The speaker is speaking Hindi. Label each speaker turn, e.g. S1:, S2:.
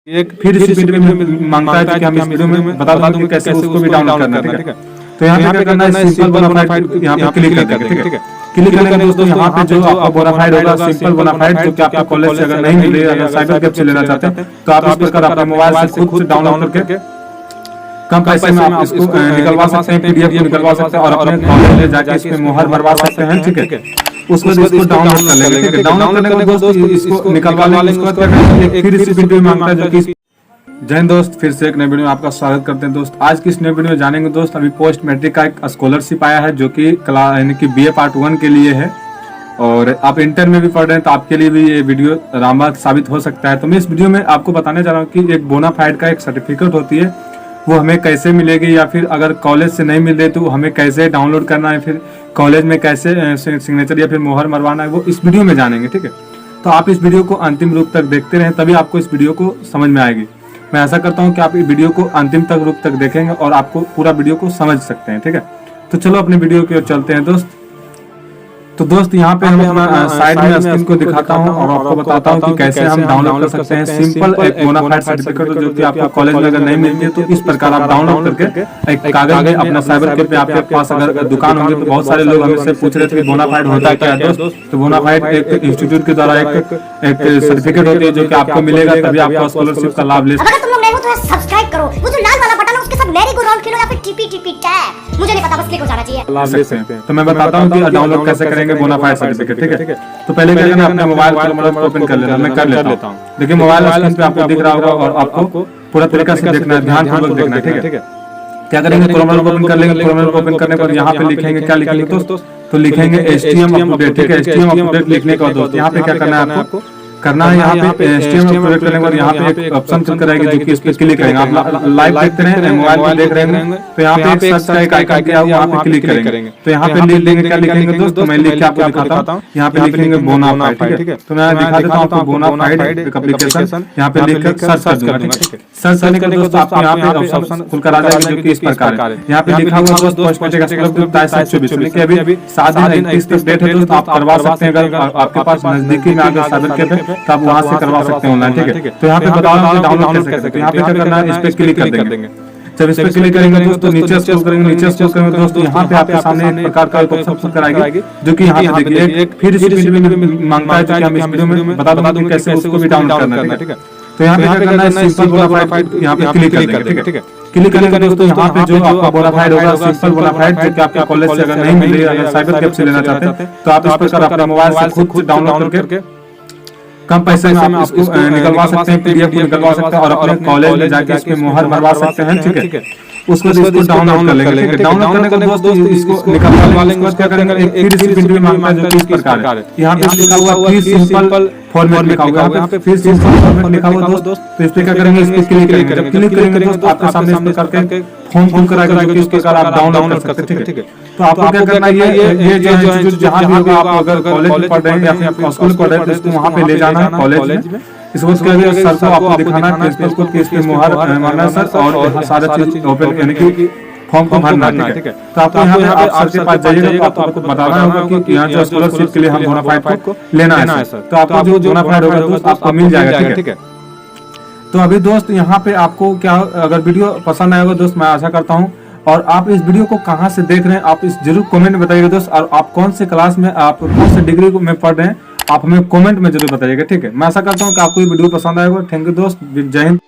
S1: एक फिर इस वीडियो में मांगता है कि हम इस वीडियो में बता दूं कि कैसे उसको भी डाउनलोड करना है, ठीक है। तो यहाँ पे क्या करना है, सिंपल बोनाफाइड यहाँ पे क्लिक कर देंगे, ठीक है। क्लिक करने के दोस्तों यहाँ पे जो आपका बोनाफाइड होगा, सिंपल बोनाफाइड, जो कि आपका कॉलेज से अगर नहीं मिल रही है, अगर साइबर कैफ से लेना चाहते हैं तो आप इस प्रकार अपने मोबाइल से खुद से डाउनलोड करके कम पैसे में आप इसको निकलवा सकते हैं, पीडीएफ को निकलवा सकते हैं और अपने कॉलेज में जाके इसमें मोहर मरवा सकते हैं, ठीक है। उसको इसको डाउनलोड कर लेंगे, ठीक है। डाउनलोड करने के बाद दोस्तों इसको निकलवा लेंगे। उसके बाद क्या करेंगे, फिर इस वीडियो में मांगता है जो कि जय हिंद दोस्त, फिर से एक नए वीडियो में आपका स्वागत करते हैं दोस्त। आज की इस नए वीडियो में जानेंगे दोस्त, अभी पोस्ट मैट्रिक का एक स्कॉलरशिप आया है जो कि यानी कि बीए पार्ट 1 के लिए है और आप इंटर में भी पढ़ रहे हैं तो आपके लिए भी ये वीडियो रामबाग साबित हो सकता है। तो मैं इस वीडियो में आपको बताने जा रहा हूँ कि एक बोनाफाइड का एक सर्टिफिकेट होती है, वो हमें कैसे मिलेगी, या फिर अगर कॉलेज से नहीं मिल रही तो हमें कैसे डाउनलोड करना है, फिर कॉलेज में कैसे सिग्नेचर या फिर मोहर मरवाना है, वो इस वीडियो में जानेंगे, ठीक है। तो आप इस वीडियो को अंतिम रूप तक देखते रहें, तभी आपको इस वीडियो को समझ में आएगी। मैं आशा करता हूं कि आप इस वीडियो को अंतिम तक रूप तक देखेंगे और आपको पूरा वीडियो को समझ सकते हैं, ठीक है। तो चलो अपने वीडियो की ओर चलते हैं दोस्त। तो दोस्त यहाँ पे हम अपना साइड में स्क्रीन को दिखाता हूँ और आपको बताता हूँ कि कैसे हम डाउनलोड कर सकते हैं सिंपल एक बोनाफाइड सर्टिफिकेट, जो कि आपको कॉलेज में अगर नहीं मिलती है तो इस प्रकार आप डाउनलोड करके एक कागज में अपना साइबर कैफे पे आपके पास अगर दुकान होगी तो बहुत सारे लोग हमसे पूछ रहे थे कि बोनाफाइड होता क्या है दोस्त। तो बोनाफाइड एक इंस्टीट्यूट के द्वारा एक सर्टिफिकेट होती है जो कि आपको मिलेगा, तभी आपको स्कॉलरशिप का लाभ ले सकते हैं।
S2: अगर तुम लोग नए हो तो सब्सक्राइब करो, वो जो लाल वाला बटन है उसके साथ मैरी गो राउंड खेलो या फिर टीपी टीपी टैप, मुझे नहीं पता, बस क्लिक हो जाना चाहिए।
S1: लाभ ले सकते हैं। तो मैं बताता हूँ कि डाउनलोड कैसे करेंगे बोनाफाइड सर्टिफिकेट, ठीक है। तो पहले क्या करना है, अपने मोबाइल को ओपन कर लेना। मैं कर लेता हूँ। देखिए मोबाइल स्क्रीन पे आपको दिख रहा होगा और आपको पूरा तरीका से देखना है, ध्यानपूर्वक देखना है, ठीक है। क्या करेंगे, क्रोम ओपन कर लेंगे। क्रोम ओपन करने पर यहाँ पे लिखेंगे, क्या लिखेंगे दोस्तों, तो लिखेंगे HTML अपडेट, ठीक है। HTML अपडेट लिखने के बाद दोस्त यहाँ पे क्या करना है, आपको करना है यहाँ पे HTML अपडेट करने के बाद यहाँ पे एक ऑप्शन चल कर आएगी जो कि इस पे क्लिक करेंगे। आप लाइव देखते हैं, मोबाइल पे देख रहे हैं तो यहाँ पे एक सर्च का एक आइकन किया हुआ, वहाँ पे क्लिक करेंगे। तो यहाँ पे लिख देंगे, क्या लिखेंगे दोस्तों, मैं लिख के आपको दिखाता हूँ। यहाँ पे लिखेंगे बोनाफाइड, ठीक है। तो मैं दिखा देता हूँ आपको बोनाफाइड एक एप्लीकेशन, यहाँ पे लिखकर सर्च कर दूंगा, ठीक है। सर्च करने के दोस्तों आपको यहाँ पे ऑप्शन खुलकर आ जाएगा जो कि इस प्रकार है। यहाँ पे लिखा हुआ दोस्तों पोस्ट मैट्रिक स्कॉलरशिप 2724, कि अभी 7 दिन 31 तक डेट है दोस्तों, आप करवा सकते हैं। अगर आपके पास नजदीकी में अगर साइबर कैफे तो आप वहाँ से करवा सकते हैं ऑनलाइन, ठीक है। तो यहाँ पे बता रहा हूँ डाउनलोड कैसे करते हैं। यहाँ पे क्या करना है, इस पे क्लिक कर देंगे। जब इस पे क्लिक करेंगे दोस्तों नीचे स्क्रॉल करेंगे, नीचे स्क्रॉल करेंगे दोस्तों यहाँ पे आपके सामने एक प्रकार का एक ऑप्शन कराएगी जो कि यहाँ पे देखिए एक फिर इस वीडियो में मांगता है कि हम इस वीडियो में बता दूंगा कि कैसे उसको भी डाउनलोड करना है, ठीक है। तो यहाँ पे क्या करना है, सिंपल बोनाफाइड यहाँ पे क्लिक कर देंगे, ठीक है। क्लिक करने के दोस्तों यहाँ पे जो आपका बोनाफाइड होगा, सिंपल बोनाफाइड, जो कि आपके कॉलेज से अगर नहीं मिल रही है, अगर साइबर कैफ से लेना चाहते हैं तो आप इस प्रकार अपने मोबाइल से खुद डाउनलोड करके कम पैसे में आप इसको निकलवा सकते हैं, पीडीएफ को निकलवा सकते हैं और अपने कॉलेज में जाके इसमें मोहर मरवा सकते हैं, ठीक है। उसको डाउनलोड कर लेंगे, ठीक है। डाउनलोड करने के बाद दोस्तों इसको निकलवा लेंगे। क्या करेंगे, फिर इस वीडियो में मांगता है जो कि इस प्रकार है। यहाँ पे लिखा हुआ फिर सिंपल फॉर्मेट लिखा हुआ है, यहाँ पे फिर सिंपल फॉर्मेट लिखा हुआ दोस्तों। तो इस पे क्या करेंगे, इस पे क्लिक करेंगे। जब क्लिक करेंगे दोस्तों आपके सामने इस प्रकार के फॉर्म खुल कर आएगा जो कि इस प्रकार आप डाउनलोड कर सकते हैं, ठीक है। तो आपको क्या करना है, ये जो है जहाँ भी होगा, आप अगर कॉलेज में पढ़ रहे हैं या फिर स्कूल पढ़ रहे हैं तो इसको वहाँ पे ले जाना है कॉलेज में। इस वक्त क्या है, सर को आपको दिखाना है, प्रिंसिपल को कि इस पे मोहर मारना है सर, और सारा चीज ओपन यानी कि फॉर्म को भरना है, ठीक है। तो आपको यहाँ पे आप सर के पास जाइएगा तो आपको बताना होगा कि यहाँ जो स्कॉलरशिप के लिए हम बोनाफाइड को लेना है सर। तो आपको जो बोनाफाइड होगा दोस्त आपको मिल जाएगा, ठीक है। तो अभी दोस्त यहाँ पे आपको क्या, अगर वीडियो पसंद आएगा दोस्त, मैं आशा करता हूँ, और आप इस वीडियो को कहाँ से देख रहे हैं आप इस जरूर कमेंट में बताइएगा दोस्त, और आप कौन से क्लास में, आप कौन से डिग्री में पढ़ रहे हैं आप हमें कमेंट में जरूर बताइएगा, ठीक है। मैं आशा करता हूँ कि आपको ये वीडियो पसंद आएगा। थैंक यू दोस्त, जय हिंद।